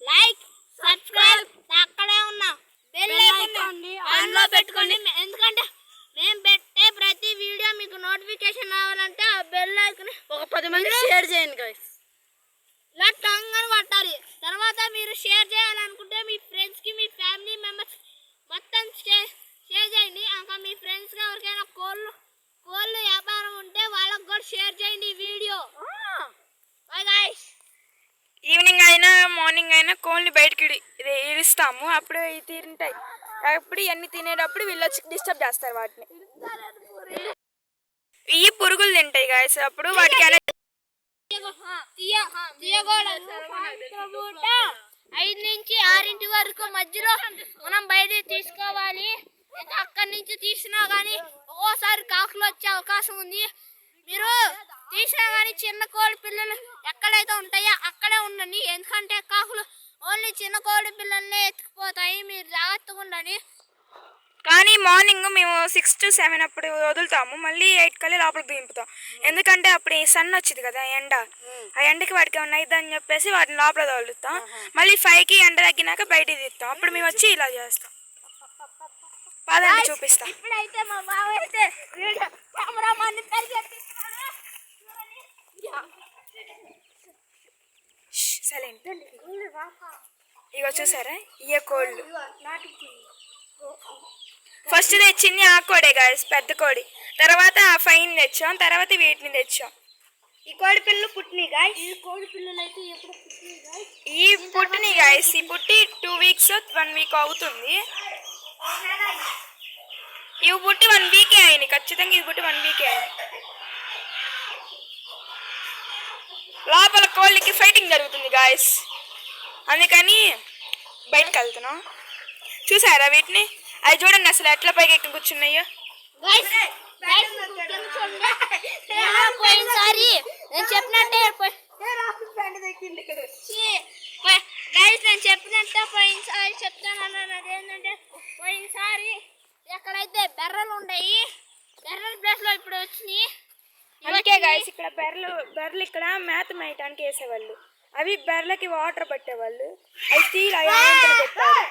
Like subscribe అక్కడే ఉన్న bell icon ఆన్లో పెట్టుకోండి. ఎందుకంటే మేము పెట్టే ప్రతి వీడియో మీకు నోటిఫికేషన్ రావాలంటే ఆ బెల్ ఐకాన్ ఒక 10 మంది షేర్ చేయండి గైస్. ఇలా టంగని పట్టాలి. తర్వాత మీరు షేర్ చేయాలనుకుంటే మీ ఫ్రెండ్స్కి మీ ఫ్యామిలీ మెంబర్స్ మొత్తం షేర్ చేయండి. ఇంకా మీ ఫ్రెండ్స్కి ఎవరికైనా కోళ్ళు వ్యాపారం ఉంటే వాళ్ళకి కూడా షేర్ చేయండి ఈ వీడియో. Bye guys. ఈవినింగ్ అయినా మార్నింగ్ అయినా కోళ్ళని బయటికి ఇరుస్తాము. అప్పుడు ఇవి తింటాయి. అప్పుడు ఇవన్నీ తినేటప్పుడు వీళ్ళు వచ్చి డిస్టర్బ్ చేస్తారు వాటిని. ఇవి పురుగులు తింటాయి గాయస్. అప్పుడు వాటికి 5 నుంచి 6 వరకు మధ్యలో మనం బయట తీసుకోవాలి. అక్కడి నుంచి తీసినా కానీ ఒక్కోసారి కాకులు వచ్చే అవకాశం ఉంది. మీరు తీసినా కానీ చిన్న కోడి పిల్లలు ఎక్కడైతే ఉంటాయో అక్కడే ఉండండి. ఎందుకంటే కాకులు ఓన్లీ చిన్న కోడి పిల్లల్నే ఎత్తుకుపోతాయి. మీరు జాగ్రత్తగా ఉండండి. కానీ మార్నింగ్ మేము 6 to 7 అప్పుడు వదులుతాము. మళ్ళీ 8 కల్లా లోపలికి దింపుతాం. ఎందుకంటే అప్పుడు సన్ వచ్చింది కదా ఎండ. ఆ ఎండకి వాటికి ఏమన్నా అయిద్దని చెప్పేసి వాటిని లోపల వదులుతాం. మళ్ళీ 5కి ఎండ తగ్గినాక బయటికి తీస్తాం. అప్పుడు మేము వచ్చి ఇలా చేస్తాం. పదండి చూపిస్తాం. ఇప్పుడైతే మా బావ అయితే కెమెరామాన్ని సైలెంట్. ఇగో చూసారా ఇయ్య కోళ్ళు. ఫస్ట్ తెచ్చింది ఆ కోడే గాయస్, పెద్ద కోడి. తర్వాత ఆ ఫైన్ తెచ్చాం. తర్వాత వీటిని తెచ్చాం. ఈ కోడి పిల్లలు పుట్టినాయి గాయస్. ఈ కోడి పిల్లలు అయితే ఎప్పుడు పుట్టినాయి గాయస్? ఈ పుట్టినాయి గాయస్. ఈ పుట్టి 2 weeks 1 week అవుతుంది. ఇవి పుట్టి 1 week అయినాయి. ఖచ్చితంగా ఇది పుట్టి 1 week అయింది. లోపల కోళ్ళకి ఫైటింగ్ జరుగుతుంది గాయస్. అందుకని బయటకు వెళ్తున్నాం. చూసారా వీటిని? అవి చూడండి అసలు ఎట్లా పైకి ఎక్కి కూర్చున్నాయో. పోయినసారి నేను చెప్పినట్టే పోయినసారి చెప్తాను. అదేంటంటే పోయినసారి ఎక్కడైతే బెర్రలు ఉన్నాయి బెర్రల ప్లేస్ లో ఇప్పుడు వచ్చినాయి. అందుకే గాయస్ ఇక్కడ బెర్రలు ఇక్కడ మేత మేయటానికి వేసేవాళ్ళు. అవి బెర్రలకి వాటర్ పట్టేవాళ్ళు. అవి తీరు పెట్టారు.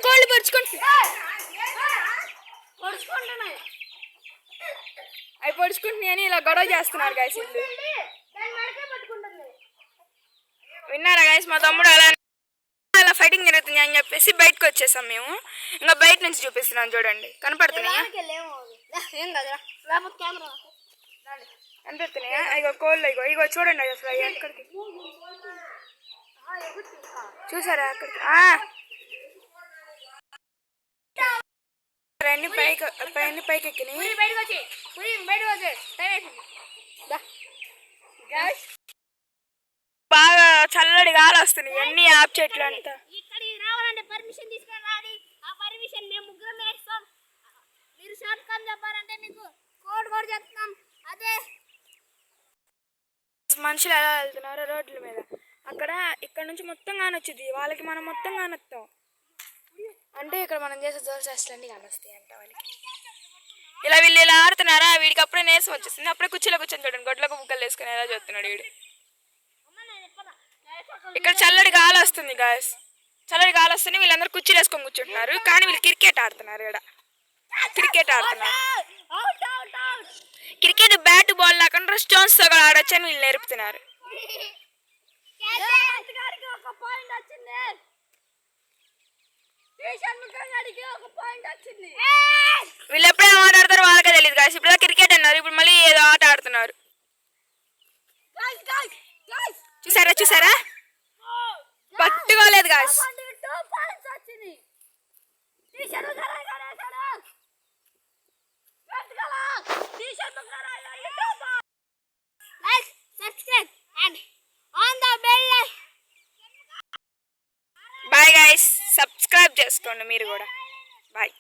కోళ్ళు అవి పొడుచుకుంటున్నాయి అని ఇలా గొడవ చేస్తున్నారు గాయస్. ఇల్లు విన్నారా గాయస్? మా తమ్ముడు అలా ఫైటింగ్ జరుగుతుంది అని చెప్పేసి బయటకు వచ్చేసాం మేము. ఇంకా బయట నుంచి చూపిస్తున్నాం చూడండి. కనపడుతున్నాయా? కనపడుతున్నాయా? ఇగో కోళ్ళు ఇగో చూడండి అసలు ఎక్కడికి చూసారా? అక్కడికి పైకి ఎక్కినాయి. బాగా చల్లడి గాలి వస్తుంది. అన్ని ఆప్ చెట్లు అంతా. ఇక్కడికి రావాలంటే పర్మిషన్ తీసుకొని రావాలి. ఆ పర్మిషన్ మేము ముగ్గురం వేస్తాం. మీరు షార్ట్ కట్ చెప్పారంటే మీకు కోడ్ కూడా చెప్తాం. అదే మనుషులు ఎలా వెళ్తున్నారు రోడ్ల మీద. ఇక్కడ నుంచి మొత్తం కానొచ్చింది వాళ్ళకి. మనం మొత్తం కానొస్తాం అంటే ఇక్కడ మనం చేసే జోర్సేస్లన్నీ కానొస్తాయి అంట వాళ్ళకి. ఇలా వీళ్ళు ఇలా ఆడుతున్నారా? వీడికి అప్పుడే నీరసం వచ్చేసింది. అప్పుడే కుర్చీలో కూర్చొని చూడండి గొడ్లకు బుక్కలు వేసుకుని ఎలా చూస్తున్నాడు వీడు. ఇక్కడ చల్లడి గాలి వస్తుంది గాయస్. చల్లడి గాలి వస్తుంది. వీళ్ళందరూ కుర్చీలు వేసుకొని కూర్చుంటున్నారు. కానీ వీళ్ళు క్రికెట్ ఆడుతున్నారు. ఇక్కడ క్రికెట్ ఆడుతున్నారు. క్రికెట్ బ్యాట్ బాల్ లేకుండా స్టోన్స్ తో కూడా ఆడొచ్చని వీళ్ళు నేర్పుతున్నారు. వీళ్ళు ఎప్పుడేం ఆట ఆడతారో వాళ్ళకే తెలియదు గాయస్. ఇప్పుడు క్రికెట్ అన్నారు, ఇప్పుడు మళ్ళీ ఏదో ఆట ఆడుతున్నారు. చూసారా? పట్టుకోలేదు గాయస్. Bye guys. సబ్స్క్రైబ్ చేసుకోండి మీరు కూడా. బాయ్.